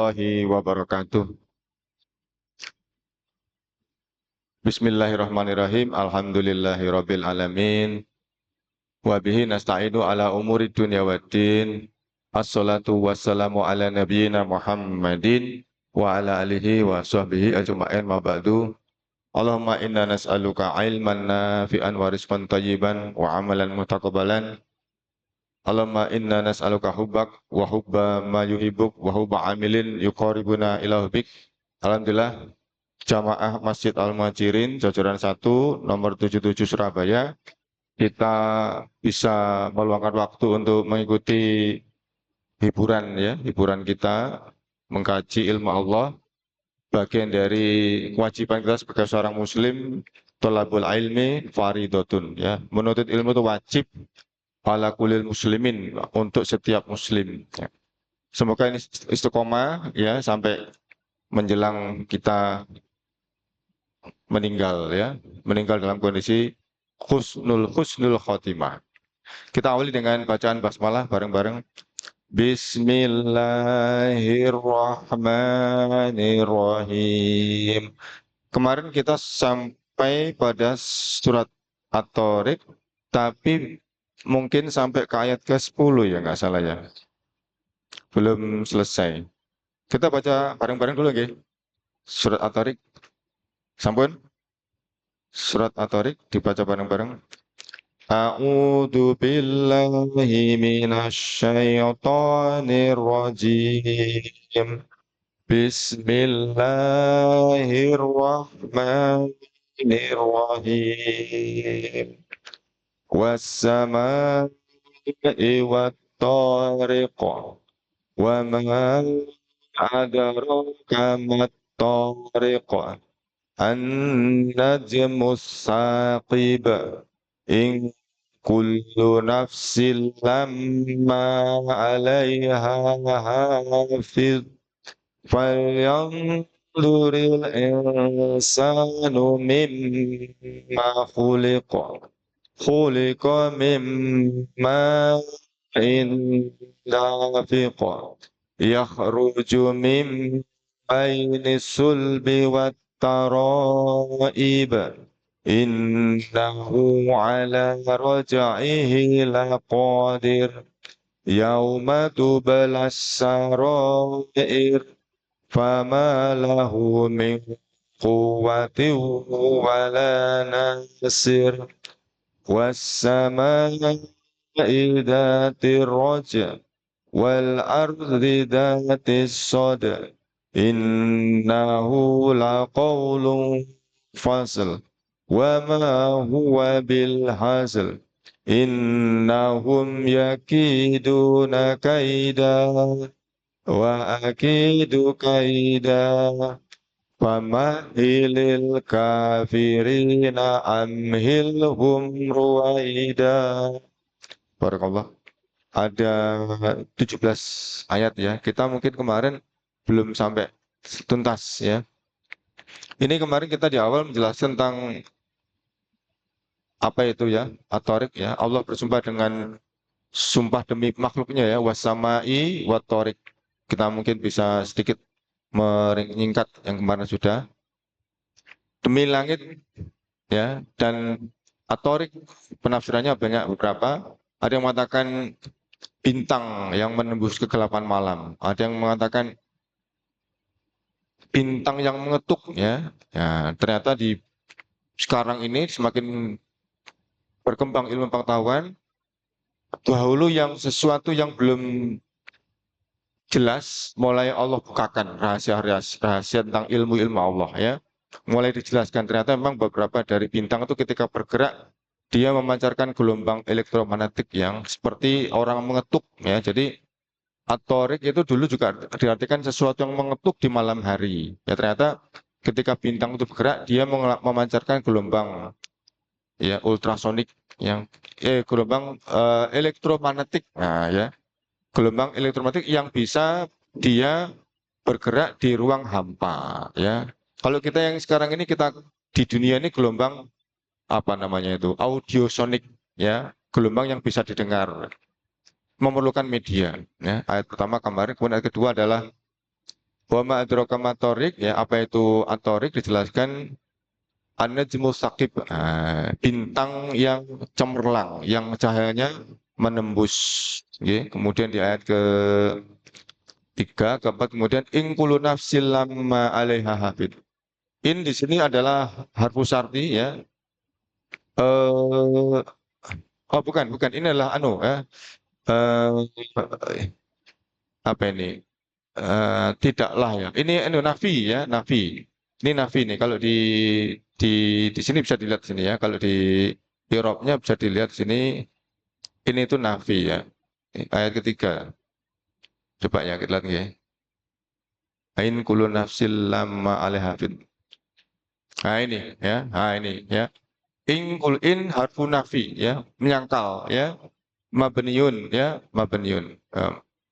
Warahmatullahi wabarakatuh. Bismillahirrahmanirrahim. Alhamdulillahirabbil alamin. Wa bihi nasta'inu ala umuri dunya waddin. Assalatu wassalamu ala nabiyyina Muhammadin wa ala alihi wa sahbihi ajma'in ma ba'du. Allahumma inna nas'aluka ilman nafi'an wa rizqan thayyiban wa amalan mutaqabbalan. Allahumma inna nas'aluka hubbak wa hubba ma yuhibbuk wa hubba amilin yuqaribuna ila hubbik. Alhamdulillah, Jamaah Masjid Al-Muhajirin Jajaran 1 nomor 77 Surabaya, kita bisa meluangkan waktu untuk mengikuti hiburan kita mengkaji ilmu Allah. Bagian dari kewajiban kita sebagai seorang muslim, thalabul ilmi faridotun, menuntut ilmu itu wajib ala kulil muslimin, untuk setiap muslim. Semoga ini istiqomah sampai menjelang kita meninggal dalam kondisi husnul khotimah. Kita awali dengan bacaan basmalah bareng-bareng. Bismillahirrahmanirrahim. Kemarin kita sampai pada surat At-Thariq, tapi mungkin sampai ke ayat ke-10 ya, nggak salah ya. Belum selesai. Kita baca bareng-bareng dulu nggih. Surat At-Thariq. Sampun? Surat At-Thariq dibaca bareng-bareng. A'udzu billahi minasyaitonir rajim. Bismillahirrahmanirrahim. Was-samaa'i wat-thariq. Wa ma adraka mat-thariq. An-najmus saqib. In kullu nafsin lamma 'alaiha hafiz. Falyanzuril insanu mimma khuliqa. Khuliqa mimma dafiq. Yakhruju min bainis sulbi wat taraib. Innahu ala raj'ihi laqadir. Yauma tublas sarair. Fama lahu min quwwatin wala nasir. Was-samaa'i dhatir raj' wal ardi dhatis sad. Innahu laqawlun fasl. Wa ma huwa bil hazl. Innahum yakiduna kaida wa akidu kaida. Famahilil kafirina amhilhum ruwaida. Barakallah. Ada 17 ayat ya. Kita mungkin kemarin belum sampai tuntas ya. Ini kemarin kita di awal menjelaskan tentang apa itu At-Thariq ya. Allah bersumpah dengan sumpah demi makhluknya Wasamai wat-thariq. Kita mungkin bisa sedikit menyingkat yang kemarin sudah. Demi langit dan At-Thariq penafsirannya banyak beberapa. Ada yang mengatakan bintang yang menembus kegelapan malam. Ada yang mengatakan bintang yang mengetuk ternyata di sekarang ini semakin berkembang ilmu pengetahuan. Dahulu yang sesuatu yang belum jelas mulai Allah bukakan rahasia tentang ilmu-ilmu Allah mulai dijelaskan. Ternyata memang beberapa dari bintang itu ketika bergerak dia memancarkan gelombang elektromagnetik yang seperti orang mengetuk Jadi At-Thariq itu dulu juga diartikan sesuatu yang mengetuk di malam hari. Ternyata ketika bintang itu bergerak, dia memancarkan gelombang ultrasonik gelombang elektromagnetik. Gelombang elektromagnetik yang bisa dia bergerak di ruang hampa. Kalau kita yang sekarang ini kita di dunia ini gelombang audiosonik gelombang yang bisa didengar. Memerlukan media. Ayat pertama kemarin, kemudian ayat kedua adalah Wa ma adraka ma thoriq, ya apa itu at-thoriq dijelaskan an-najmu tsaqib, bintang yang cemerlang, yang cahayanya menembus. Nggih. Kemudian di ayat ke-3, keempat, kemudian in kullu nafsin lamma 'alaiha hafid. In di sini adalah harfu syarti, ya. Eh, oh bukan, bukan. Ini adalah anu, ya. Eh, apa ini? Tidaklah, ya. Ini nafi, ya, nafi. Ini nafi nih. Kalau di di sini bisa dilihat sini, ya. Kalau di Eropnya bisa dilihat sini. Ini itu nafi, ya. Ayat ketiga. Coba ya kita lihat, ya. Ain kullu nafsil lamma 'alaiha hafid. Nah ini, ya. Nah ini, ya. In harfu nafi, ya, menyangkal, ya. Mabniun, ya, mabniun.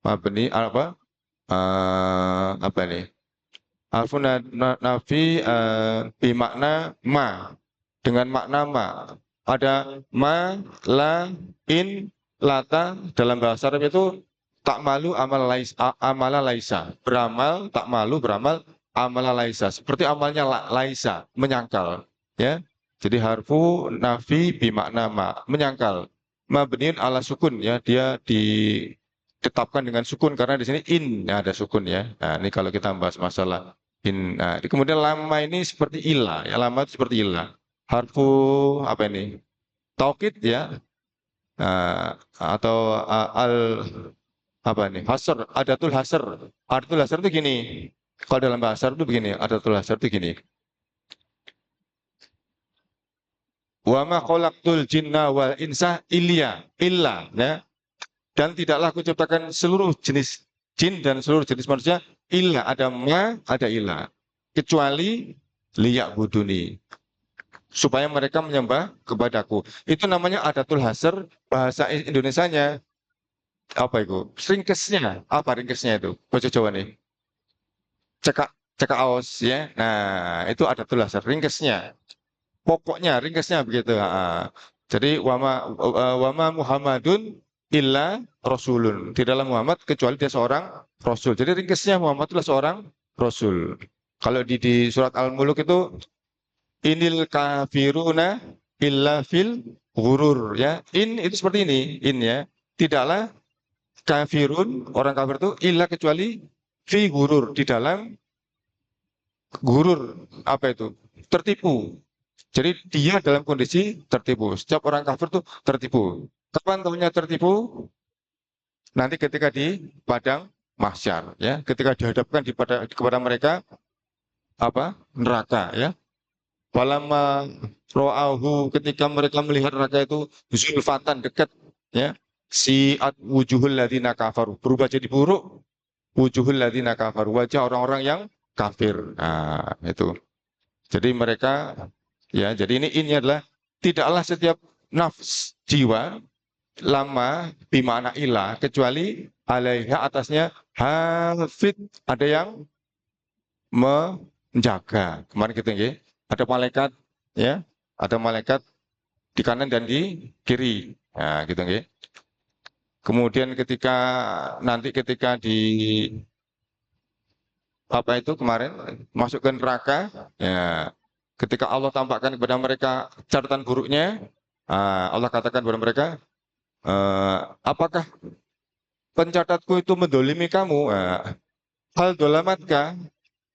Mabni apa? Apa ini? Harfu nafi bimakna ma, dengan makna ma. Ada ma, la, in, lata, dalam bahasa Arab itu tak malu amal amala laisa. Beramal, tak malu beramal amala laisa. Seperti amalnya laisa, menyangkal, ya. Jadi harfu nafi bimakna ma, menyangkal. Mabniun ala sukun, ya, dia ditetapkan dengan sukun karena di sini in, ya, ada sukun, ya. Nah, ini kalau kita bahas masalah in. Nah, kemudian lama ini seperti ilah, ya, lama itu seperti ilah. Harfu apa ini? Taukid, ya. Nah, atau al apa ini? Hasr, adatul hasr. Adatul hasr itu gini. Kalau dalam bahasa Arab itu begini, adatul hasr itu gini. Wa ma khalaqtul jinna wal insa illa, ya. Dan tidaklah aku ciptakan seluruh jenis jin dan seluruh jenis manusia illa, ada ma, ada illa, kecuali liyak buduni, supaya mereka menyembah kepadaku. Itu namanya adatul hasr. Bahasa Indonesianya apa itu? Ringkesnya. Apa ringkesnya itu? Bahasa Jawa nih. Cekak, cekak aus, ya. Nah, itu adatul hasr. Ringkesnya. Pokoknya, ringkesnya begitu. Jadi wama Muhammadun illa rasulun. Tidaklah Muhammad kecuali dia seorang rasul. Jadi ringkesnya Muhammad adalah seorang rasul. Kalau di surat Al-Muluk itu inil kafiruna illa fil ghurur, ya. In itu seperti ini, in, ya. Tidaklah kafirun, orang kafir itu illa kecuali fi ghurur, di dalam gurur. Apa itu? Tertipu. Jadi dia dalam kondisi tertipu. Setiap orang kafir tuh tertipu. Kapan tahunya tertipu? Nanti ketika di padang mahsyar, ya, ketika dihadapkan kepada mereka apa? Neraka, ya. Falamma ro'ahu, ketika mereka melihat neraka itu zulfatan, dekat, ya. Si'at wujuhul ladzina kafaru, berubah jadi buruk wujuhul ladzina kafaru, wajah orang-orang yang kafir. Nah, itu. Jadi mereka, ya, jadi ini adalah tidaklah setiap nafs jiwa lama bimana ilah kecuali alaiha, atasnya hafid, ada yang menjaga. Kemarin kita, ya, ada malaikat, ya, ada malaikat di kanan dan di kiri. Nah, gitu, ya. Kemudian ketika di apa itu kemarin masuk ke neraka, ya, ketika Allah tampakkan kepada mereka catatan buruknya, Allah katakan kepada mereka, apakah pencatatku itu mendolimi kamu? Hal dolamatka,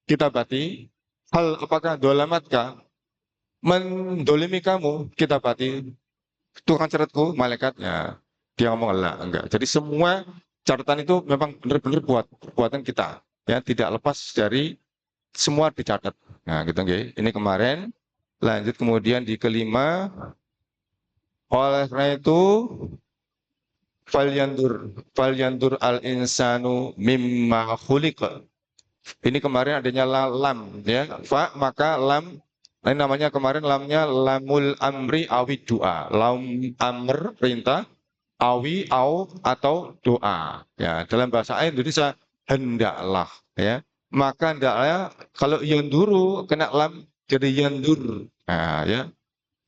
kita bati. Hal apakah dolamatka, mendolimi kamu, kita bati, tukang catatku, malaikatnya. Dia ngomong enggak. Jadi semua catatan itu memang benar-benar buatan kita, ya, tidak lepas dari semua dicatat. Nah, gitu, ya. Ini kemarin. Lanjut kemudian di kelima, oleh karena itu falyandur al insanu mimma khuliqa. Ini kemarin adanya lam, ya, fa, maka lam. Ini namanya kemarin lamnya lamul amri awi doa. Lam amr, perintah, awi au atau doa. Ya, dalam bahasa Indonesia hendaklah, ya. Maka hendaklah, kalau yanduru kena lam jadi yandur. Nah, ya.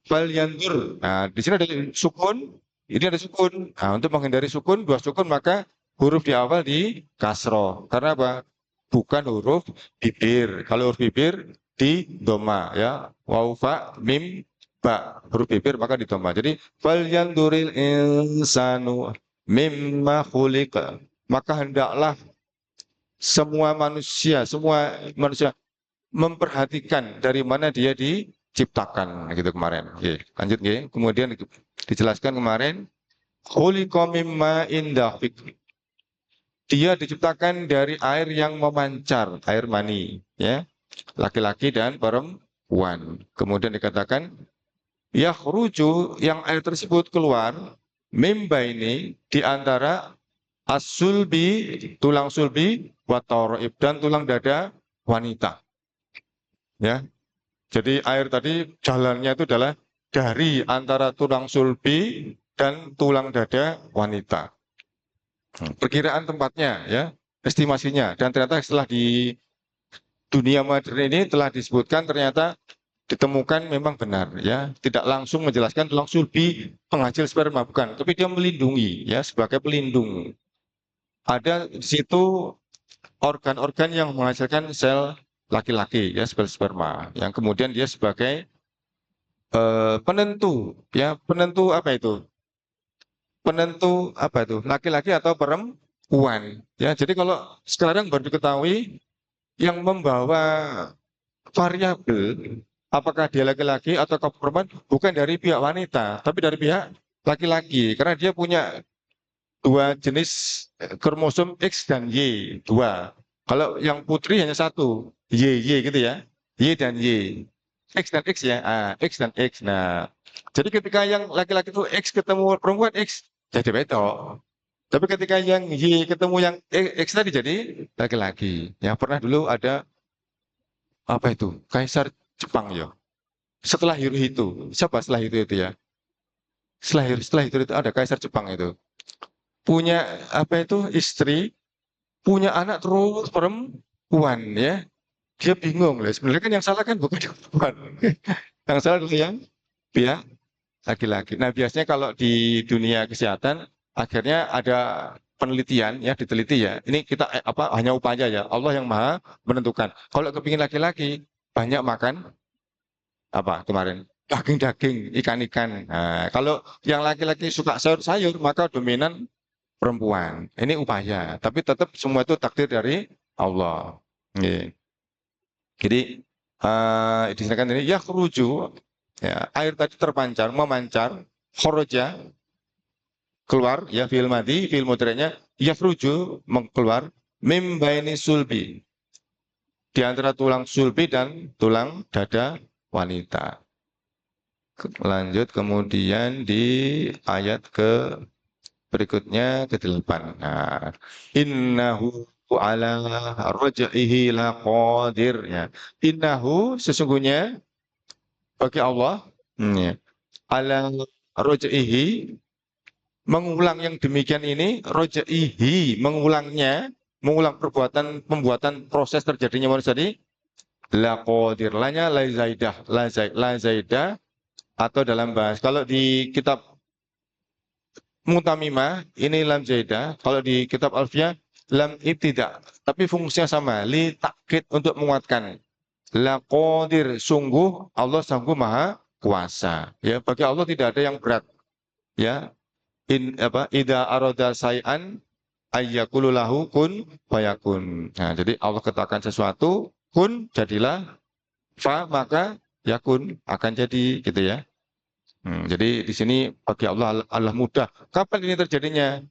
Fal yandur. Nah, di sini ada sukun, ini ada sukun. Nah, untuk menghindari sukun, dua sukun, maka huruf di awal di kasroh. Karena apa? bukan huruf bibir. Kalau huruf bibir di doma ya, waw fa mim ba, huruf bibir maka di doma. Jadi falyanduril insanu mimma khuliqa, maka hendaklah semua manusia memperhatikan dari mana dia diciptakan gitu kemarin. Oke, lanjut ya. Kemudian dijelaskan kemarin khuliqa mimma indafiq. Dia diciptakan dari air yang memancar, air mani, ya, laki-laki dan perempuan. Kemudian dikatakan yakhruju, yang air tersebut keluar mimba ini di antara as-sulbi, tulang sulbi, wa taraib, dan tulang dada wanita. Ya, jadi air tadi jalannya itu adalah dari antara tulang sulbi dan tulang dada wanita. Perkiraan tempatnya ya, estimasinya, dan ternyata setelah di dunia modern ini telah disebutkan ternyata ditemukan memang benar ya, tidak langsung menjelaskan tulang sulbi penghasil sperma, bukan, tapi dia melindungi ya, sebagai pelindung. Ada di situ organ-organ yang menghasilkan sel laki-laki ya, sel sperma, yang kemudian dia sebagai penentu ya, penentu apa itu? Penentu apa itu? Laki-laki atau perempuan ya. Jadi kalau sekarang baru diketahui yang membawa variabel apakah dia laki-laki atau perempuan bukan dari pihak wanita, tapi dari pihak laki-laki, karena dia punya dua jenis kromosom X dan Y, dua. Kalau yang putri hanya satu, Y gitu ya, Y dan Y, X dan X ya, X dan X. Nah, jadi ketika yang laki-laki itu X ketemu perempuan X, jadi beto. Tapi ketika yang Y ketemu yang X tadi jadi laki-laki. Ya pernah dulu ada apa itu, Kaisar Jepang ya. Setelah Hirohito, siapa setelah itu ya? Setelah itu ada Kaisar Jepang itu. Punya apa itu, istri, punya anak terus perempuan ya. Dia bingung lah. Sebenarnya kan yang salah kan bukan perempuan. Yang salah adalah yang pihak laki-laki. Nah, biasanya kalau di dunia kesehatan akhirnya ada penelitian ya, diteliti ya. Ini kita apa, hanya upaya ya. Allah yang Maha menentukan. Kalau kepingin laki-laki banyak makan apa kemarin? Daging-daging, ikan-ikan. Nah, kalau yang laki-laki suka sayur-sayur maka dominan perempuan. Ini upaya, tapi tetap semua itu takdir dari Allah. Nggih. Jadi disini ini ya keruju, ya, air tadi terpancar, memancar, khoroja, keluar, ya fi'il madhi, fi'il mudhari'nya ya keruju, keluar, mim baini sulbi, di antara tulang sulbi dan tulang dada wanita. Lanjut kemudian di ayat ke berikutnya ke-8. Nah, innahu ala raj'ihi laqadir ya. Innahu sesungguhnya bagi Allah ya, ala raj'ihi, mengulang yang demikian ini, raj'ihi mengulangnya, mengulang perbuatan pembuatan proses terjadinya manusia tadi, laqadir, lanya la zaidah, la zaidah, atau dalam bahasa kalau di kitab Mutamimah ini lam zaidah, kalau di kitab Alfiyah lam ibtidah, tapi fungsinya sama, li takkid, untuk menguatkan. La qadir, sungguh Allah sungguh maha kuasa. Ya, bagi Allah tidak ada yang berat. Ya, ida aroda sayan ayyakulu lahu kun fayakun. Nah, jadi Allah katakan sesuatu, kun jadilah, fa maka yakun akan jadi, gitu ya. Jadi di sini bagi Allah, Allah mudah. Kapan ini terjadinya?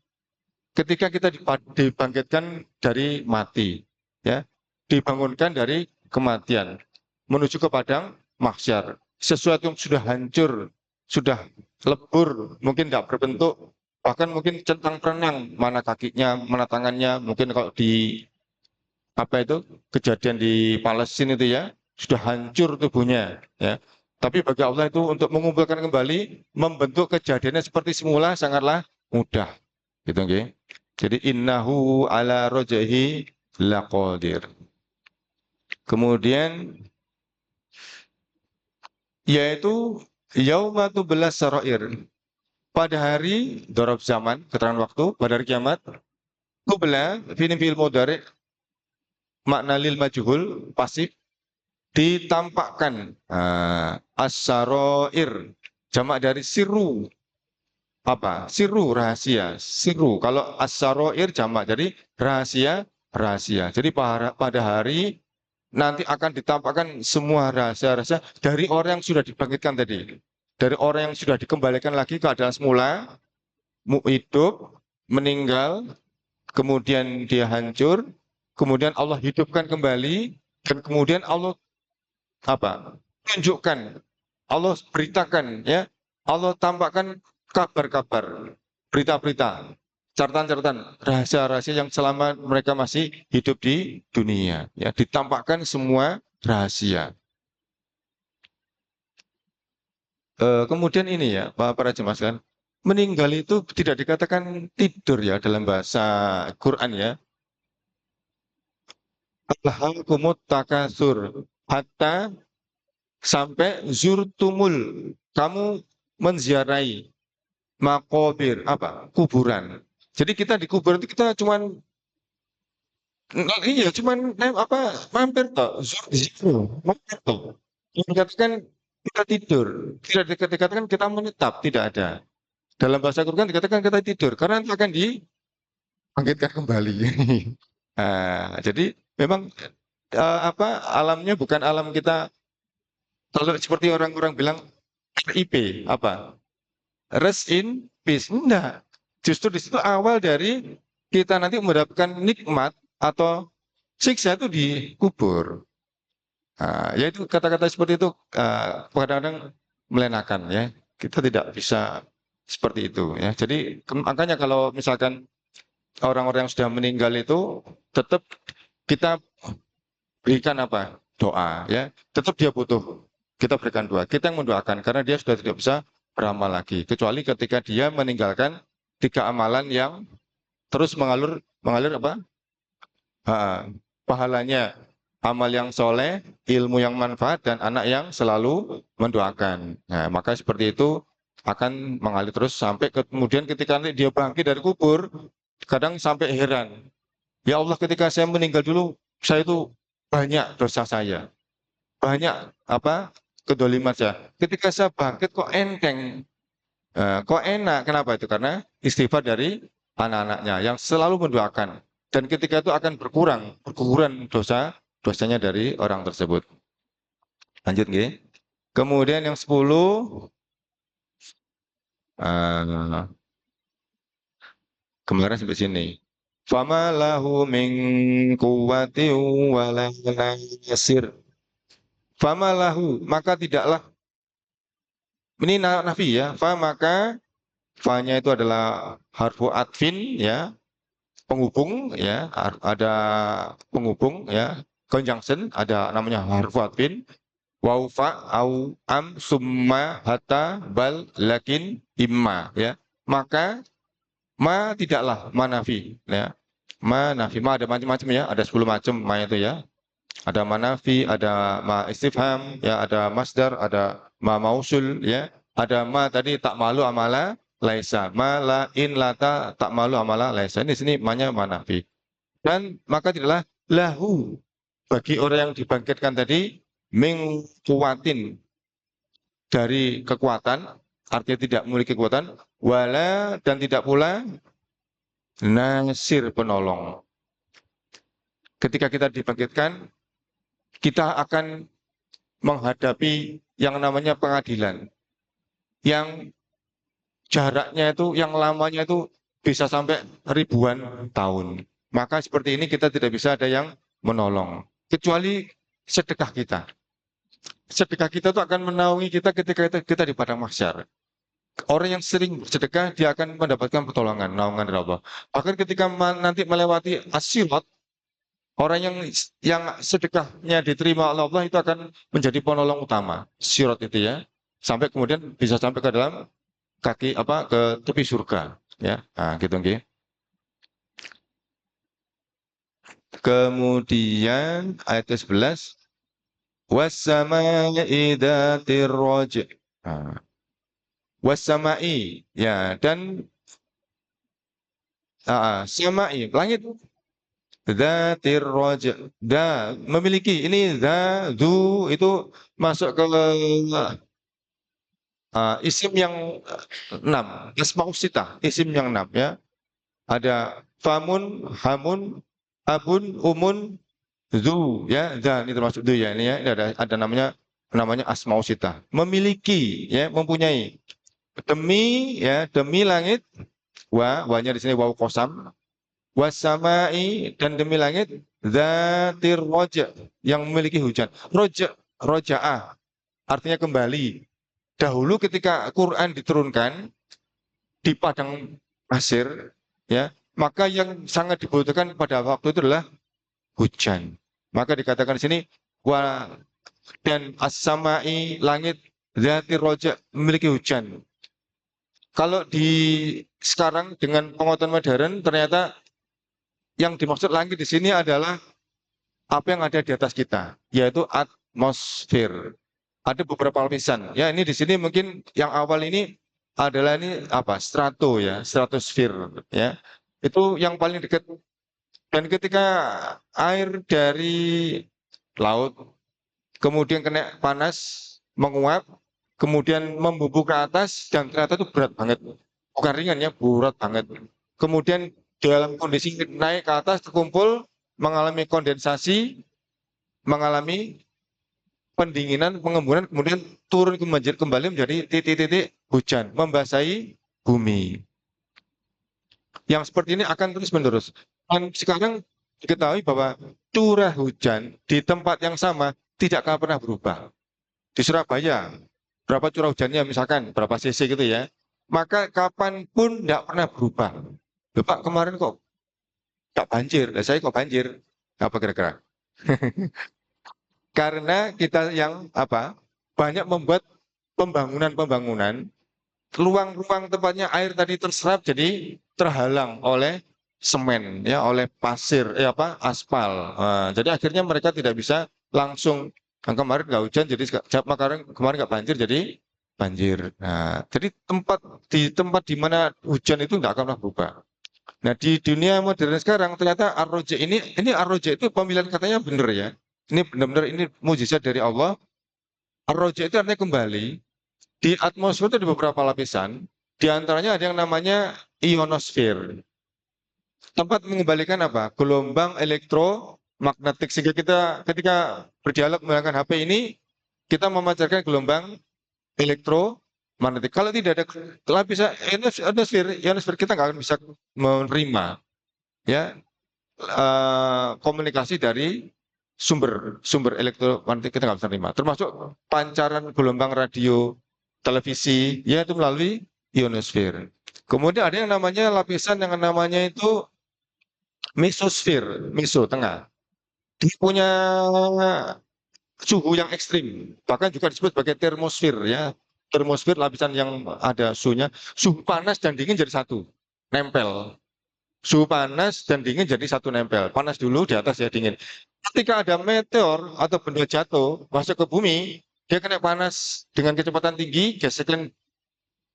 Ketika kita dibangkitkan dari mati, ya, dibangunkan dari kematian, menuju ke padang mahsyar. Sesuatu yang sudah hancur, sudah lebur, mungkin tidak berbentuk, bahkan mungkin centang perenang, mana kakinya, mana tangannya, mungkin kalau di apa itu kejadian di Palestina itu ya, sudah hancur tubuhnya, ya. Tapi bagi Allah itu untuk mengumpulkan kembali, membentuk kejadiannya seperti semula sangatlah mudah. Gitu nggih. Jadi innahu ala raj'ihi laqadir. Kemudian yaitu yauma tublas sarair. Pada hari dorob zaman, keterangan waktu, pada hari kiamat, tubla fi'il mudhari makna lil majhul pasif ditampakkan. As-saroir jamak dari sirru, apa? Sirru rahasia, sirru. Kalau as-saroir jamak jadi rahasia, rahasia. Jadi pada hari nanti akan ditampakkan semua rahasia-rahasia dari orang yang sudah dibangkitkan tadi. Dari orang yang sudah dikembalikan lagi ke keadaan semula, hidup, meninggal, kemudian dia hancur, kemudian Allah hidupkan kembali, dan kemudian Allah apa? Tunjukkan, Allah beritakan, ya, Allah tampakkan kabar-kabar, berita-berita, catatan-catatan, rahasia-rahasia yang selama mereka masih hidup di dunia, ya, ditampakkan semua rahasia. Kemudian ini ya, para jemaah sekalian, meninggal itu tidak dikatakan tidur ya dalam bahasa Quran ya. Alhaakumut takasur hatta sampai zurtumul, kamu menziarahi makobir, apa, kuburan. Jadi kita di kuburan itu kita cuman iya cuman apa, mampir toh, zero, mampir toh. Yang dikatakan kita tidur, tidak dikatakan kita menetap, tidak ada. Dalam bahasa Quran dikatakan kita tidur karena nanti akan dibangkitkan kembali. Jadi memang apa, alamnya bukan alam kita. Kalau seperti orang-orang bilang RIP, apa? Rest in peace. Enggak. Justru di situ awal dari kita nanti mendapatkan nikmat atau siksa itu di kubur. Yaitu kata-kata seperti itu kadang-kadang melenakan ya. Kita tidak bisa seperti itu ya. Jadi makanya kalau misalkan orang-orang yang sudah meninggal itu tetap kita berikan apa? Doa ya. Tetap dia butuh. Kita berikan doa. Kita yang mendoakan karena dia sudah tidak bisa beramal lagi. Kecuali ketika dia meninggalkan 3 amalan yang terus mengalir apa? Pahalanya, amal yang soleh, ilmu yang manfaat, dan anak yang selalu mendoakan. Nah, maka seperti itu akan mengalir terus sampai kemudian ketika nanti dia bangkit dari kubur, kadang sampai heran. Ya Allah, ketika saya meninggal dulu, saya itu banyak dosa saya, banyak apa, kedoliman saya. Ketika saya bangkit kok enteng, kok enak. Kenapa itu? Karena istighfar dari anak-anaknya yang selalu mendoakan. Dan ketika itu akan berkurang dosanya dari orang tersebut. Lanjut nggih. Kemudian yang 10, eh, kemarin sampai sini. Fama lahu min quwwati wala nasir. Fama lahu, maka tidaklah, ini nafi ya, fa maka fa-nya itu adalah harfu atfin ya, penghubung ya, ada penghubung ya, conjunction, ada namanya harfu atfin, waufa au am summa hatta bal lakin imma ya. Maka ma tidaklah, manafi ya. Manafi, ma ada macam-macam ya, ada 10 macam ma itu ya. Ada manafi, ada ma istifham ya, ada masdar, ada ma mausul ya. Ada ma tadi tak malu amala laisa, ma la in lata tak malu amala laisa. Ini sini ma-nya manafi. Dan maka tidaklah lahu bagi orang yang dibangkitkan tadi min kuwatin, dari kekuatan, artinya tidak memiliki kekuatan, wala dan tidak pula nasir, penolong. Ketika kita dibangkitkan, kita akan menghadapi yang namanya pengadilan, yang jaraknya itu, yang lamanya itu bisa sampai ribuan tahun. Maka seperti ini kita tidak bisa ada yang menolong, kecuali sedekah kita. Sedekah kita itu akan menaungi kita ketika kita di padang mahsyar. Orang yang sering bersedekah, dia akan mendapatkan pertolongan, naungan dari Allah. Bahkan ketika nanti melewati as-sirat, orang yang sedekahnya diterima oleh Allah itu akan menjadi penolong utama. Sirat itu ya, sampai kemudian bisa sampai ke dalam kaki apa, ke tepi surga. Ya, nah, gitu nggih. Kemudian ayat 11, was-sama'i dzatir raj'. Nah, was-sama'i ya, dan samai langit, Dzatir roja. Memiliki. Ini zu itu masuk ke isim yang 6. Asmaus sitah, isim yang 6 ya. Ada famun, hamun, abun, umun, zu ya. Dan ini termasuk zu ya ini ya. Ini ada namanya asmaus sitah. Memiliki ya, mempunyai. Demi ya, demi langit, wanya di sini waw kosam, wasamai dan demi langit, zatir roja yang memiliki hujan. Rojaah artinya kembali. Dahulu ketika Quran diturunkan di padang pasir, ya, maka yang sangat dibutuhkan pada waktu itu adalah hujan. Maka dikatakan di sini wa dan as-samai langit zatir roja memiliki hujan. Kalau di sekarang dengan pengetahuan modern ternyata yang dimaksud langit di sini adalah apa yang ada di atas kita, yaitu atmosfer. Ada beberapa lapisan. Ya, ini di sini mungkin yang awal ini adalah ini apa? Strato ya, stratosfer ya. Itu yang paling dekat. Dan ketika air dari laut kemudian kena panas, menguap, kemudian membumbung ke atas dan ternyata itu berat banget. Bukan ringan ya, berat banget. Kemudian dalam kondisi naik ke atas terkumpul mengalami kondensasi, mengalami pendinginan, pengemburan, kemudian turun kembali menjadi titik-titik hujan, membasahi bumi. Yang seperti ini akan terus-menerus. Dan sekarang diketahui bahwa curah hujan di tempat yang sama tidak akan pernah berubah. Di Surabaya, berapa curah hujannya misalkan, berapa cc gitu ya, maka kapanpun tidak pernah berubah. Bapak kemarin kok nggak banjir, saya kok banjir. Apa kira-kira? Karena kita yang apa banyak membuat pembangunan-pembangunan, ruang-ruang tempatnya air tadi terserap jadi terhalang oleh semen ya, oleh pasir apa aspal. Jadi akhirnya mereka tidak bisa langsung kemarin nggak hujan jadi kemarin nggak banjir jadi banjir. Nah, jadi tempat di mana hujan itu nggak akan pernah berubah. Nah, di dunia modern sekarang ternyata arroja ini arroja itu pemilihan katanya benar ya. Ini benar-benar ini mujizat dari Allah. Arroja itu artinya kembali. Di atmosfer itu ada beberapa lapisan. Di antaranya ada yang namanya ionosfer. Tempat mengembalikan apa? Gelombang elektromagnetik. Sehingga kita ketika berdialog menggunakan HP ini, kita memancarkan gelombang elektromagnetik. Kalau tidak ada lapisan ionosfer kita nggak akan bisa menerima ya komunikasi dari sumber elektromagnetik kita nggak bisa terima. Termasuk pancaran gelombang radio, televisi, ya itu melalui ionosfer. Kemudian ada yang namanya lapisan yang namanya itu mesosfer, meso tengah. Dia punya suhu yang ekstrim, bahkan juga disebut sebagai termosfer ya. Termosfer lapisan yang ada suhunya, suhu panas dan dingin jadi satu, nempel. Suhu panas dan dingin jadi satu nempel. Panas dulu di atas ya dingin. Ketika ada meteor atau benda jatuh masuk ke bumi, dia kena panas dengan kecepatan tinggi, gesekan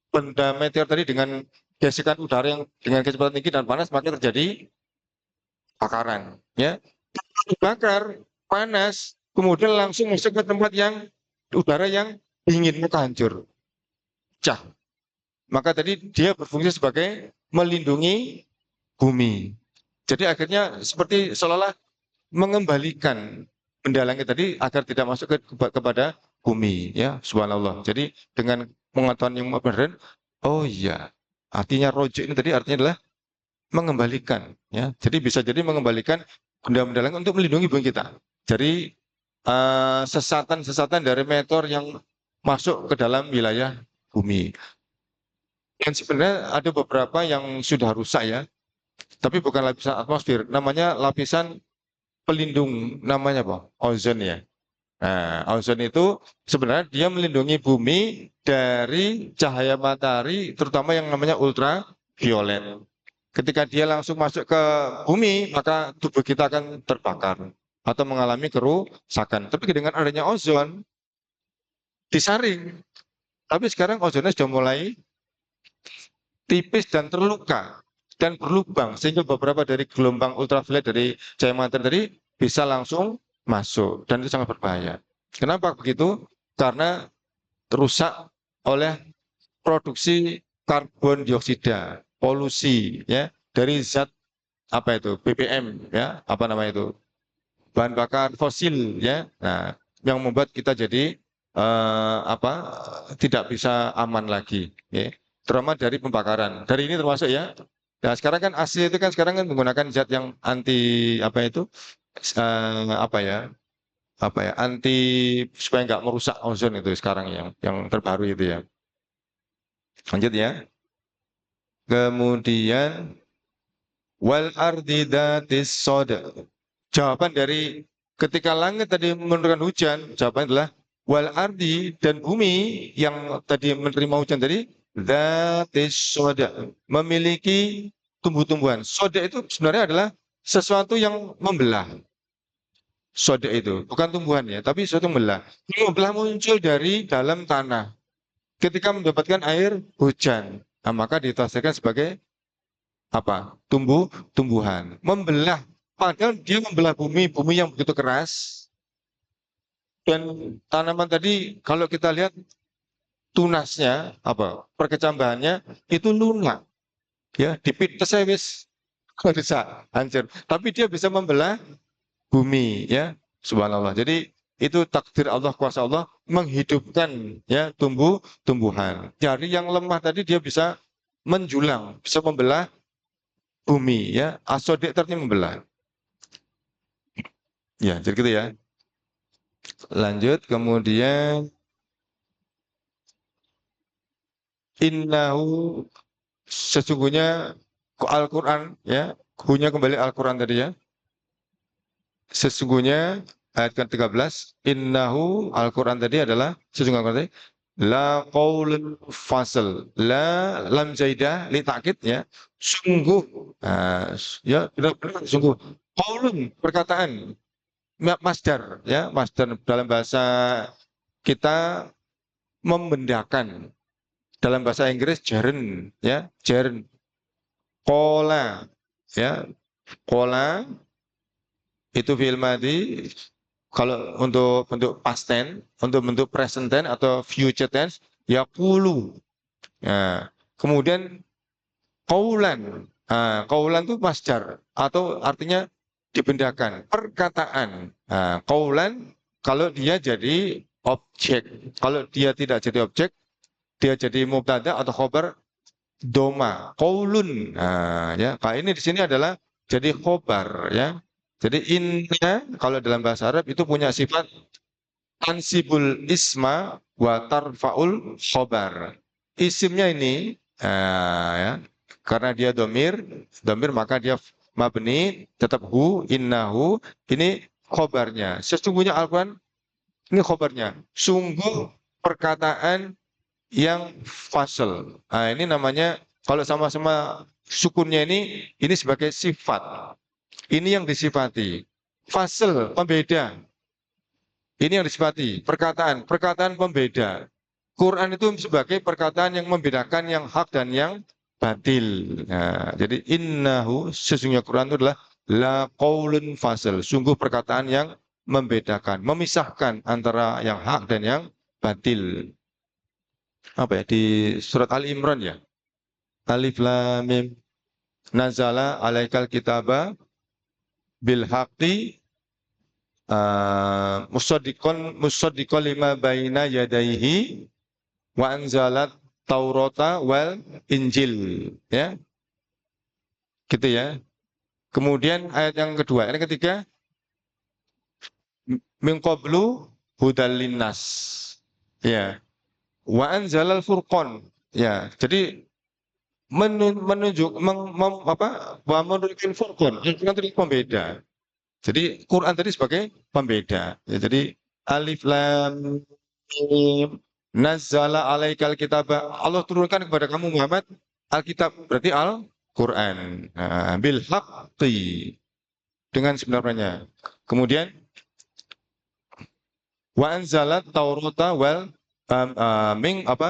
benda meteor tadi dengan gesekan udara yang dengan kecepatan tinggi dan panas, maka terjadi bakaran. Ya, dibakar, panas, kemudian langsung masuk ke tempat yang udara yang dingin, maka hancur, pecah. Maka tadi dia berfungsi sebagai melindungi bumi. Jadi akhirnya seperti seolah-olah mengembalikan benda langit tadi agar tidak masuk kepada bumi ya, subhanallah. Jadi dengan pengetahuan yang modern, oh iya, artinya rojo ini tadi artinya adalah mengembalikan ya. Jadi bisa jadi mengembalikan benda-benda langit untuk melindungi bumi kita. Jadi sesatan-sesatan dari meteor yang masuk ke dalam wilayah bumi. Dan sebenarnya ada beberapa yang sudah rusak ya, tapi bukan lapisan atmosfer, namanya lapisan pelindung, namanya apa? Ozon ya. Nah, ozon itu sebenarnya dia melindungi bumi dari cahaya matahari, terutama yang namanya ultraviolet. Ketika dia langsung masuk ke bumi, maka tubuh kita akan terbakar atau mengalami kerusakan. Tapi dengan adanya ozon, disaring. Tapi sekarang ozonnya sudah mulai tipis dan terluka. dan berlubang sehingga beberapa dari gelombang ultraviolet dari cahaya matahari tadi bisa langsung masuk dan itu sangat berbahaya. Kenapa begitu? Karena rusak oleh produksi karbon dioksida, polusi ya dari zat apa itu BBM ya apa namanya itu bahan bakar fosil ya. Nah, yang membuat kita jadi apa tidak bisa aman lagi ya. Terutama dari pembakaran. Dari ini termasuk ya. Nah, sekarang kan AC itu kan sekarang kan menggunakan zat yang anti apa itu apa ya? Apa ya? Anti supaya nggak merusak ozon itu sekarang yang terbaru itu ya. Lanjut ya. Kemudian wal ardi datis soda. Jawaban dari ketika langit tadi menurunkan hujan, jawabannya adalah wal ardi dan bumi yang tadi menerima hujan tadi dzatis soda memiliki tumbuh-tumbuhan. Soda itu sebenarnya adalah sesuatu yang membelah. Soda itu bukan tumbuhan ya, tapi sesuatu yang membelah. Yang membelah muncul dari dalam tanah. Ketika mendapatkan air hujan, nah, maka ditafsirkan sebagai apa? Tumbuhan. Membelah. Padahal dia membelah bumi, bumi yang begitu keras. Dan tanaman tadi kalau kita lihat tunasnya, apa perkecambahannya itu lunak. Ya, dipites saya wis bisa hancur. Tapi dia bisa membelah bumi, ya. Subhanallah. Jadi itu takdir Allah, kuasa Allah menghidupkan ya tumbuhan. Jari yang lemah tadi dia bisa menjulang, bisa membelah bumi ya. Asodik artinya membelah. Ya, jadi gitu ya. Lanjut, kemudian innahu sesungguhnya Al-Quran ya, hunya kembali Al-Quran tadi ya. Sesungguhnya ayat ke-13, innahu Al-Quran tadi adalah sesungguhnya Al-Quran tadi la qaulun fasl, la lam zaidah li takkid ya, sungguh ya benar-benar sungguh qaulun perkataan masdar ya, masdar dalam bahasa kita membendakan. Dalam bahasa Inggris jaren ya, jaren. Kola ya, kola itu fi'il madhi. Kalau untuk bentuk past tense, untuk bentuk present tense atau future tense, yaqulu. Nah, kemudian kaulan. Nah, kaulan itu masdar atau artinya dibendakan, perkataan. Nah, kaulan kalau dia jadi objek. Kalau dia tidak jadi objek, dia jadi mubtada atau khobar doma, qaulun. Nah, ya, Pak ini di sini adalah jadi khobar ya. Jadi inna kalau dalam bahasa Arab itu punya sifat tansibul isma wa tarfaul khobar. Isimnya ini ya, karena dia domir maka dia mabni tetap hu, innahu, ini khobarnya. Sesungguhnya Al-Quran ini khobarnya. Sungguh perkataan yang fasal. Nah, ini namanya kalau sama-sama sukunnya ini sebagai sifat. Ini yang disifati. Fasal, pembeda. Ini yang disifati. Perkataan pembeda. Quran itu sebagai perkataan yang membedakan yang hak dan yang batil. Nah, jadi innahu sesungguhnya Quran itu adalah la qaulun fasal. Sungguh perkataan yang membedakan, memisahkan antara yang hak dan yang batil. Apa ya di surat Ali Imran ya, alif lam mim nazala alaikal kitaba bil haqqi musaddiqon lima baina yadaihi wa anzalat taurata wal injil ya gitu ya. Kemudian ayat yang kedua, ayat yang ketiga min qablu hudal linnas ya wa anzalal furqan ya. Jadi menunjuk menunjukkan furqan itu kan tadi pembeda. Jadi Quran tadi sebagai pembeda. Ya, jadi alif lam mim nazzala alaikal kitab. Allah turunkan kepada kamu Muhammad Alkitab berarti Al-Quran. Nah, bil haqqi dengan sebenarnya. Kemudian wa anzalat taurata wal ming apa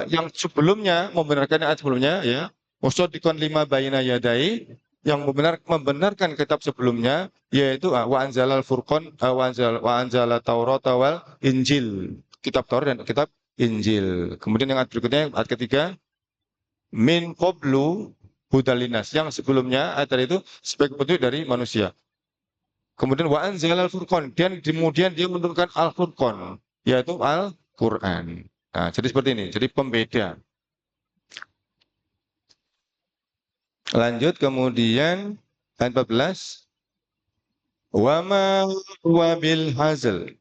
yang sebelumnya membenarkan ayat sebelumnya ya Musaddiqan lima bayna yadai, yang membenarkan kitab sebelumnya, yaitu wa anzalal furqan wa anzala taurata wal injil, kitab Taurat dan kitab Injil. Kemudian yang ayat berikutnya, ayat ketiga, min qablu hudalinas, yang sebelumnya ayat tadi itu sebagai petunjuk dari manusia. Kemudian wa anzalal furqan, dan kemudian dia menurunkan al-furqan, yaitu Al-Qur'an. Nah, jadi seperti ini, jadi pembeda. Lanjut kemudian ayat 14, wa ma huwa bil hazl,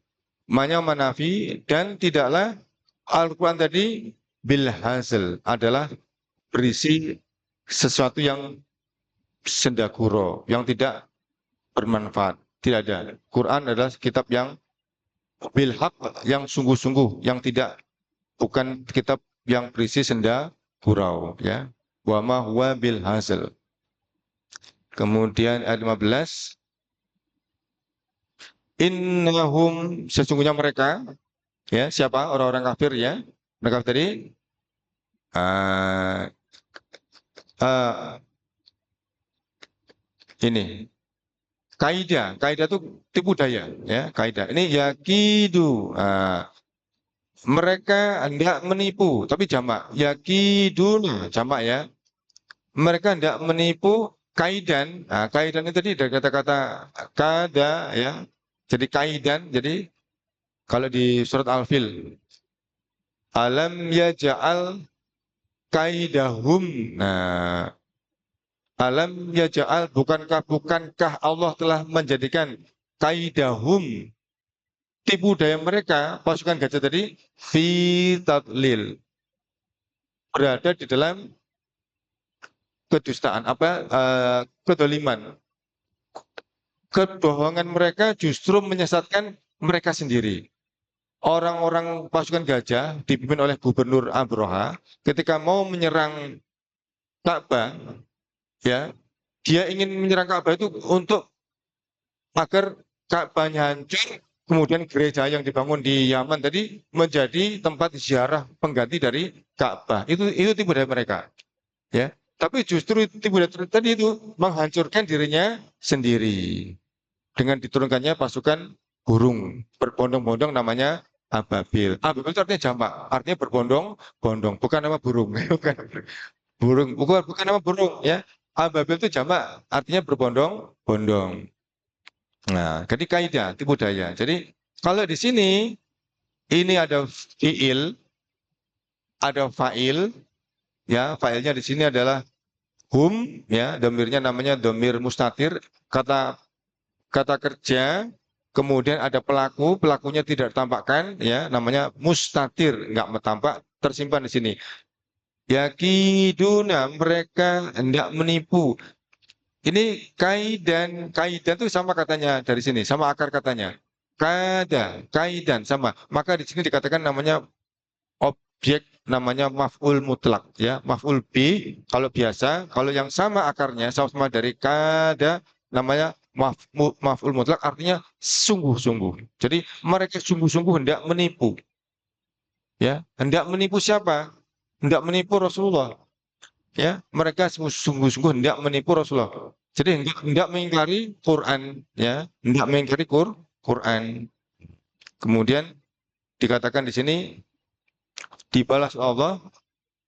manya manafi, dan tidaklah Al-Quran tadi bil hazl, adalah berisi sesuatu yang sendaguro, yang tidak bermanfaat. Tidak ada. Quran adalah kitab yang bil haq, yang sungguh-sungguh, yang tidak, bukan kitab yang berisi senda gurau, ya. Wa ma huwa bil hazl. Kemudian ayat 15, innahum, sesungguhnya mereka, ya, siapa? Orang-orang kafir, ya. Mereka tadi uh, uh, ini kaidah itu tipu daya, ya, kaidah. Ini yakidu, mereka hendak menipu, tapi jamak. Yakidun jamak, ya. Mereka hendak menipu kaidan. Nah, kaidan itu tadi dari kata-kata kada, ya. Jadi kaidan, jadi kalau di surat Al-Fil, alam yaja'al kaidahum. Nah, alam yaja'al, bukankah Allah telah menjadikan kaidahum, tipu daya mereka, pasukan gajah tadi, fi tadlil, berada di dalam kedustaan, kedoliman. Kebohongan mereka justru menyesatkan mereka sendiri. Orang-orang pasukan gajah dipimpin oleh Gubernur Abroha, ketika mau menyerang Ka'bah, ya, dia ingin menyerang Ka'bah itu untuk agar Ka'bahnya hancur, kemudian gereja yang dibangun di Yaman tadi menjadi tempat ziarah pengganti dari Ka'bah. Itu tipu daya mereka, ya. Tapi justru tipu daya tadi itu menghancurkan dirinya sendiri dengan diturunkannya pasukan burung berbondong-bondong, namanya ababil. Ababil itu artinya jamak, artinya berbondong-bondong, bukan nama burung. Bukan burung, bukan nama burung, ya. Ababil itu jamak, artinya berbondong-bondong. Nah, jadi kaidah tipu daya. Jadi kalau di sini ini ada fiil, ada fa'il, ya. Fa'ilnya di sini adalah hum, ya. Domirnya namanya domir mustatir, kata kerja. Kemudian ada pelaku, pelakunya tidak ditampakkan, ya, namanya mustatir, nggak tampak, tersimpan di sini. Yakiduna, mereka hendak menipu. Ini kaidan itu sama katanya dari sini, sama akar katanya. Kaidan sama. Maka di sini dikatakan namanya objek, namanya maf'ul mutlak, ya. Maf'ul bi kalau biasa, kalau yang sama akarnya sama-sama dari kada, namanya maf'ul mutlak, artinya sungguh-sungguh. Jadi mereka sungguh-sungguh hendak menipu, ya. Hendak menipu siapa? Hendak menipu Rasulullah, ya. Mereka sungguh-sungguh hendak menipu Rasulullah. Jadi hendak mengingkari Quran, ya. Hendak mengingkari Quran. Kemudian dikatakan di sini, dibalas Allah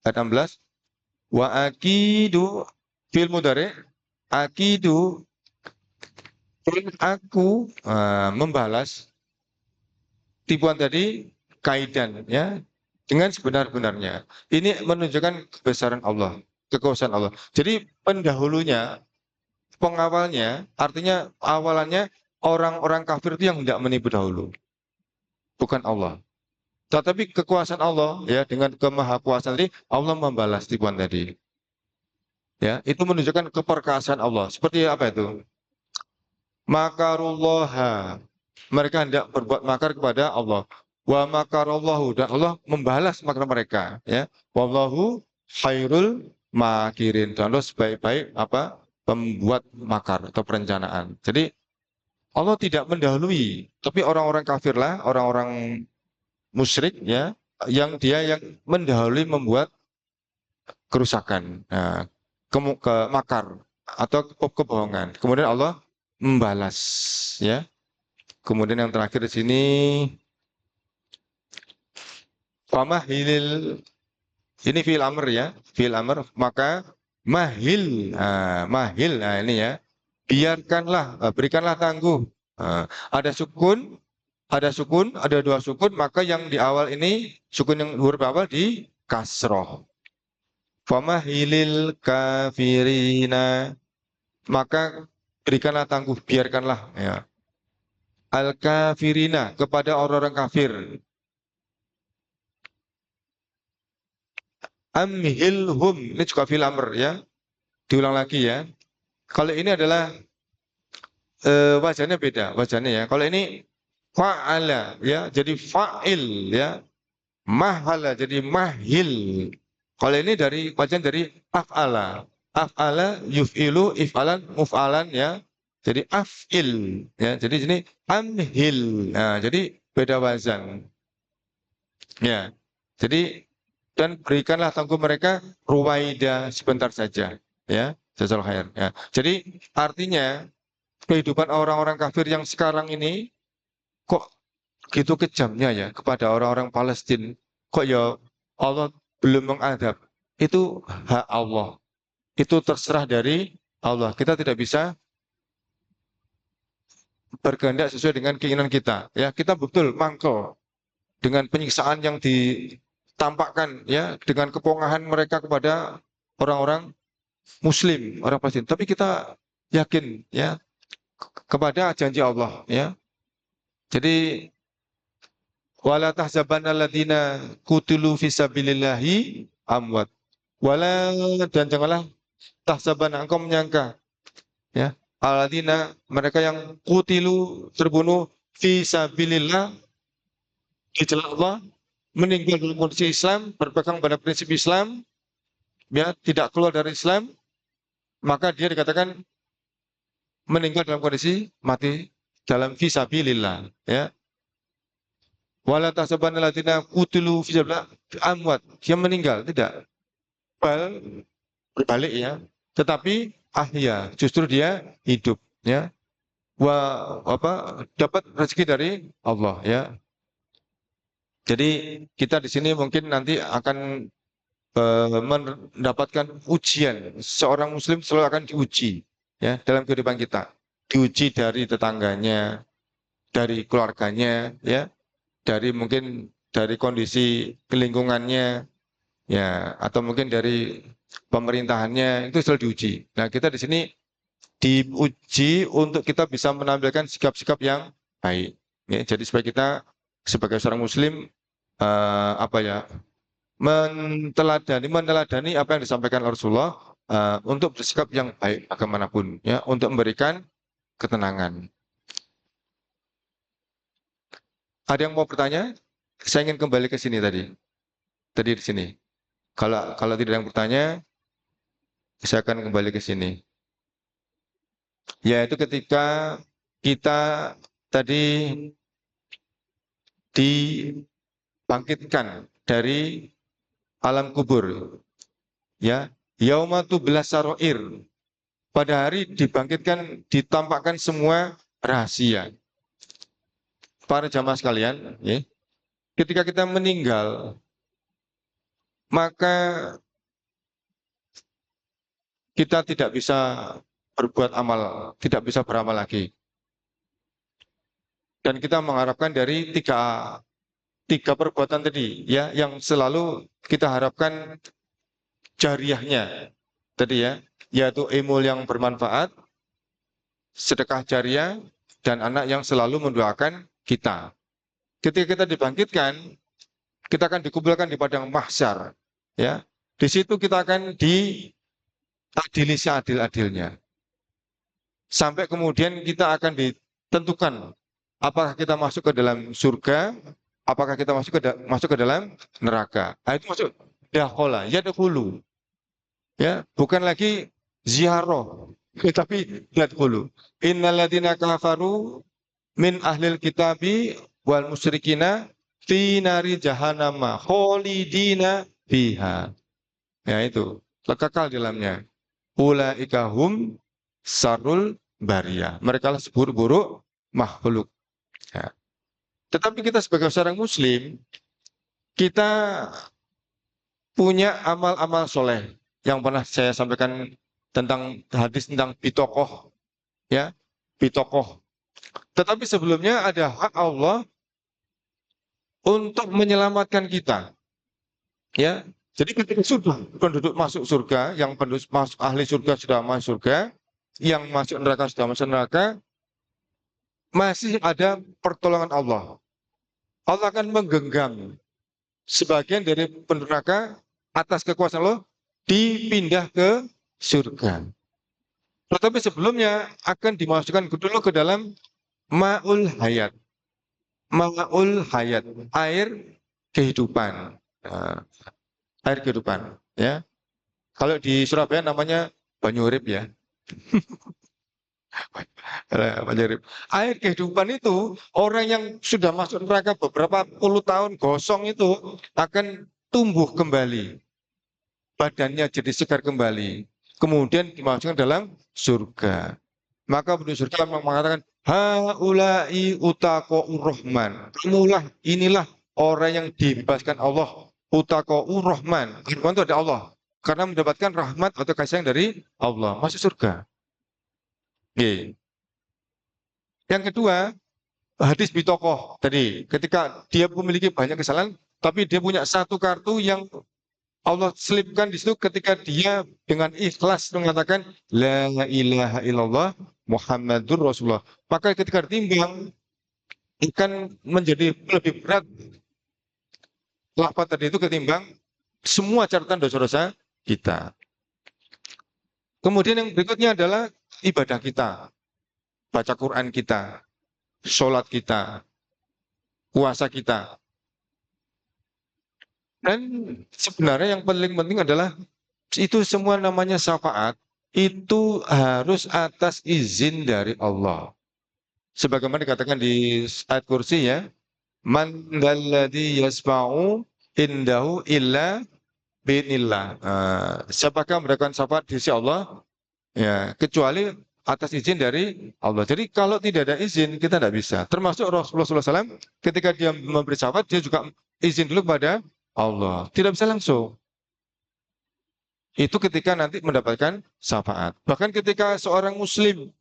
ayat 16, wa akidu fil mudhari, akidu, aku membalas tipuan tadi, kaidan, ya, dengan sebenar-benarnya. Ini menunjukkan kebesaran Allah, kekuasaan Allah. Jadi pendahulunya, pengawalnya, artinya awalannya orang-orang kafir itu yang hendak menipu dahulu, bukan Allah. Tetapi kekuasaan Allah, ya, dengan kemahakuasaan tadi, Allah membalas tipuan tadi. Ya, itu menunjukkan keperkasaan Allah. Seperti apa itu? Makarullaha, mereka hendak berbuat makar kepada Allah. Wa makarallahu, dan Allah membalas makar mereka, ya. Wallahu khairul makirin, dan Allah sebaik-baik pembuat makar atau perencanaan. Jadi Allah tidak mendahului, tapi orang-orang kafirlah, orang-orang musyrik, ya, yang mendahului membuat kerusakan. Nah, ke makar atau kebohongan. Kemudian Allah membalas, ya. Kemudian yang terakhir di sini famahilil, ini fi'il amr ya, fi'il amr, maka mahil, nah ini ya, biarkanlah, berikanlah tangguh. Ada sukun, ada dua sukun, maka yang di awal ini, sukun yang huruf awal di kasroh. Famahilil kafirina, maka berikanlah tangguh, biarkanlah ya. Al kafirina, kepada orang-orang kafir. Amhilhum, ini juga fil amr ya. Diulang lagi ya. Kalau ini adalah wajahnya beda, wajahnya ya. Kalau ini fa'ala ya, jadi fa'il ya. Mahala jadi mahil. Kalau ini dari wajah dari af'ala. Af'ala yuf'ilu if'alan muf'alan ya. Jadi af'il ya. Jadi ini amhil. Nah, jadi beda wazan. Ya. Jadi dan berikanlah tangguh mereka ruwaida, sebentar saja ya. Jazal khair ya. Jadi artinya kehidupan orang-orang kafir yang sekarang ini kok gitu kejamnya ya kepada orang-orang Palestina. Kok ya Allah belum mengadab. Itu hak Allah. Itu terserah dari Allah. Kita tidak bisa berkehendak sesuai dengan keinginan kita. Ya, kita betul mangkel dengan penyiksaan yang ditampakkan ya, dengan kepongahan mereka kepada orang-orang Muslim, orang Palestina. Tapi kita yakin ya kepada janji Allah ya. Jadi wala tahzabanna alladziina qutilu fisabilillahi amwat. Wala, dan janganlah tahsaban, engkau menyangka ya alladzina, mereka yang qutilu, terbunuh fisabilillah, di jalan Allah, meninggal dalam kondisi Islam, berpegang pada prinsip Islam, ya tidak keluar dari Islam, maka dia dikatakan meninggal dalam kondisi mati dalam fisabilillah ya. Wala tahsabanna alladziina qutilu fisabilillah amwat, dia meninggal, tidak. Bal, berbalik ya. Tetapi ahya, justru dia hidup ya. Dapat rezeki dari Allah ya. Jadi kita di sini mungkin nanti akan mendapatkan ujian. Seorang muslim selalu akan diuji ya dalam kehidupan kita. Diuji dari tetangganya, dari keluarganya ya, mungkin dari kondisi lingkungannya ya, atau mungkin dari pemerintahannya, itu selalu diuji. Nah, kita di sini diuji untuk kita bisa menampilkan sikap-sikap yang baik. Ya, jadi supaya kita sebagai seorang muslim meneladani apa yang disampaikan Rasulullah, untuk bersikap yang baik bagaimanapun ya, untuk memberikan ketenangan. Ada yang mau bertanya? Saya ingin kembali ke sini tadi. Tadi di sini. Kalau tidak ada yang bertanya, saya akan kembali ke sini. Yaitu ketika kita tadi dibangkitkan dari alam kubur. Ya, yaumatu bilasaroir. Pada hari dibangkitkan, ditampakkan semua rahasia. Para jamaah sekalian, ya, ketika kita meninggal, maka kita tidak bisa berbuat amal, tidak bisa beramal lagi. Dan kita mengharapkan dari tiga perbuatan tadi, ya, yang selalu kita harapkan jariahnya tadi ya, yaitu ilmu yang bermanfaat, sedekah jariah, dan anak yang selalu mendoakan kita. Ketika kita dibangkitkan, kita akan dikumpulkan di padang mahsyar, ya. Di situ kita akan diadili seadil-adilnya. Sampai kemudian kita akan ditentukan apakah kita masuk ke dalam surga, apakah kita masuk ke dalam neraka. Nah, itu masuk dakhala, yadkhulu. Ya, bukan lagi ziarah, tapi yadkhulu. Innalladzina kafaru min ahlil kitabi wal musyrikina fi nari jahannama khalidina fiha. Ya itu, kekal di dalamnya. ulaika hum sarul bariyah. Mereka lah seburuk-buruk makhluk. Ya. Tetapi kita sebagai seorang muslim, kita punya amal-amal soleh yang pernah saya sampaikan tentang hadis tentang bitokoh, ya, bitokoh. Tetapi sebelumnya ada hak Allah untuk menyelamatkan kita, ya. Jadi ketika sudah penduduk masuk surga, yang penduduk masuk ahli surga sudah masuk surga, yang masuk neraka sudah masuk neraka, masih ada pertolongan Allah. Allah akan menggenggam sebagian dari penduduk neraka atas kekuasaan Allah dipindah ke surga. Tetapi sebelumnya akan dimasukkan dulu ke dalam ma'ul hayat. Ma'ul hayat, air kehidupan. Nah, air kehidupan, ya. Kalau di Surabaya namanya banyu urip, ya. Banyu urip. Air kehidupan itu orang yang sudah masuk neraka beberapa puluh tahun gosong itu akan tumbuh kembali. Badannya jadi segar kembali. Kemudian dimasukkan dalam surga. Maka penduduk surga mengatakan, haulai utaqo rahman. Kamulah, inilah orang yang dibebaskan Allah. Utaqo rahman. Rahman itu ada Allah. Karena mendapatkan rahmat atau kasih sayang dari Allah. Masuk surga. Oke. Yang kedua, hadis bitokoh tadi. Ketika dia memiliki banyak kesalahan, tapi dia punya satu kartu yang Allah selipkan di situ ketika dia dengan ikhlas mengatakan la ilaha illallah Muhammadur Rasulullah. Maka ketika ditimbang akan menjadi lebih berat lafaz tadi itu ketimbang semua catatan dosa-dosa kita. Kemudian yang berikutnya adalah ibadah kita, baca Quran kita, sholat kita, puasa kita. Dan sebenarnya yang paling penting adalah itu semua namanya syafaat, itu harus atas izin dari Allah. Sebagaimana dikatakan di ayat kursi, ya, man dalladzi yasma'u indahu illa bi'nillah. Siapakah mendapatkan syafaat di sisi Allah? Ya, kecuali atas izin dari Allah. Jadi kalau tidak ada izin, kita tidak bisa. Termasuk Rasulullah SAW, ketika dia memberi syafaat, dia juga izin dulu kepada Allah. Tidak bisa langsung. Itu ketika nanti mendapatkan syafaat. Bahkan ketika seorang muslim,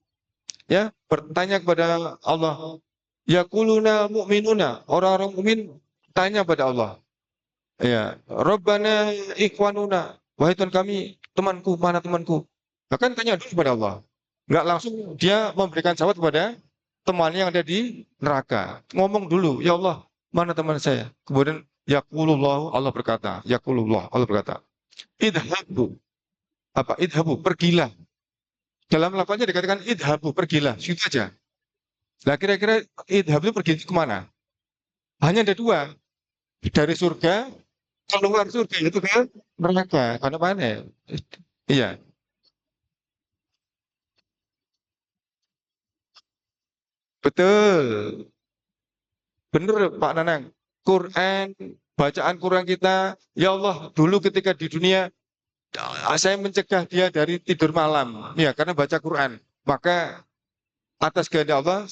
ya, bertanya kepada Allah, yaquluna mu'minuna, orang-orang mukmin tanya pada Allah, ya, Rabbana ikhwanuna, wahai Tuhan kami, temanku, mana temanku? Bahkan tanya dulu kepada Allah. Enggak langsung dia memberikan syafaat kepada temannya yang ada di neraka. Ngomong dulu, ya Allah, mana teman saya? Kemudian yaqulullah, Allah berkata, yaqulullah, Allah berkata, idhabu, apa? Idhabu, pergilah. Dalam lafaznya dikatakan idhabu, pergilah, situ aja. Nah, kira-kira idhabu itu pergi kemana? Hanya ada dua, dari surga keluar surga itu ke neraka. Karena mana? Iya, betul. Benar Pak Nanang. Quran, bacaan Quran kita, ya Allah, dulu ketika di dunia saya mencegah dia dari tidur malam. Ya, karena baca Quran. Maka atas kehendak Allah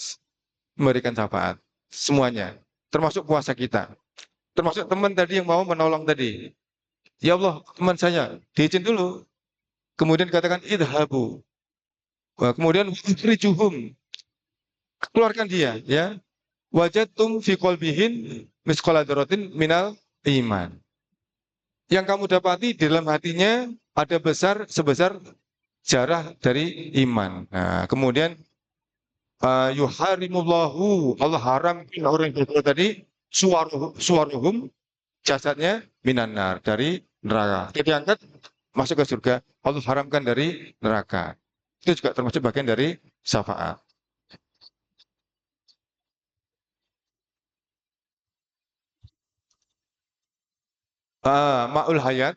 memberikan syafaat. Semuanya. Termasuk puasa kita. Termasuk teman tadi yang mau menolong tadi. Ya Allah, teman saya, diizin dulu. Kemudian katakan idhabu. Wah, kemudian ukhrijuhum, keluarkan dia, ya. Wajatum fi qalbihin misqala dzarratin minal iman. Yang kamu dapati di dalam hatinya ada besar sebesar jarah dari iman. Nah, kemudian yuharimullahu, Allah haramkan orang yang berbuat tadi suwaruhum, jasadnya minanar, dari neraka. Jadi diangkat masuk ke surga, Allah haramkan dari neraka. Itu juga termasuk bagian dari syafaat. Ma'ul hayat,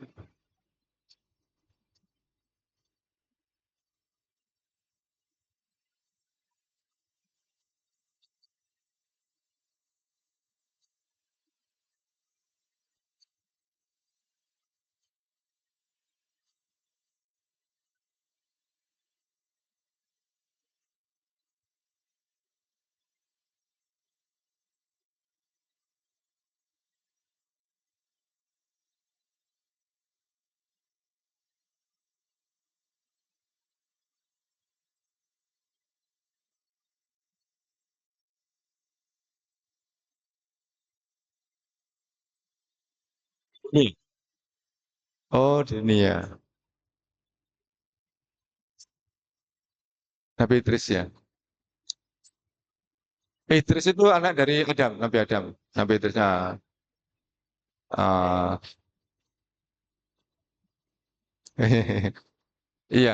Nih. Oh, ini ya. Nabi Idris ya. Idris itu anak dari Adam, Nabi Adam. Nabi Idris. Ah, iya.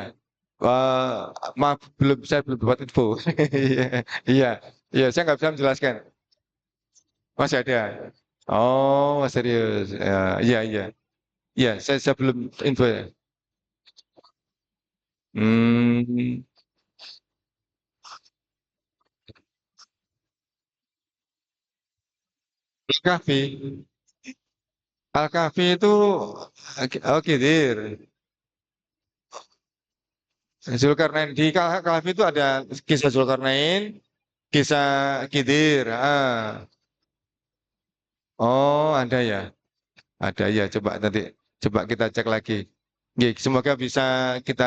Wah, maaf, saya belum dapat info. Iya, iya, iya, saya nggak bisa menjelaskan. Masih ada. Oh, serius. Ya, iya, iya. Iya, saya belum info ya. Hmm, Al-Kahfi. Al-Kahfi itu, oh Khidir. Zulkarnain. Di Kahfi itu ada kisah Zulkarnain, kisah Khidir. Oh, ada ya. Ada ya. Coba nanti, coba kita cek lagi. Oke, semoga bisa kita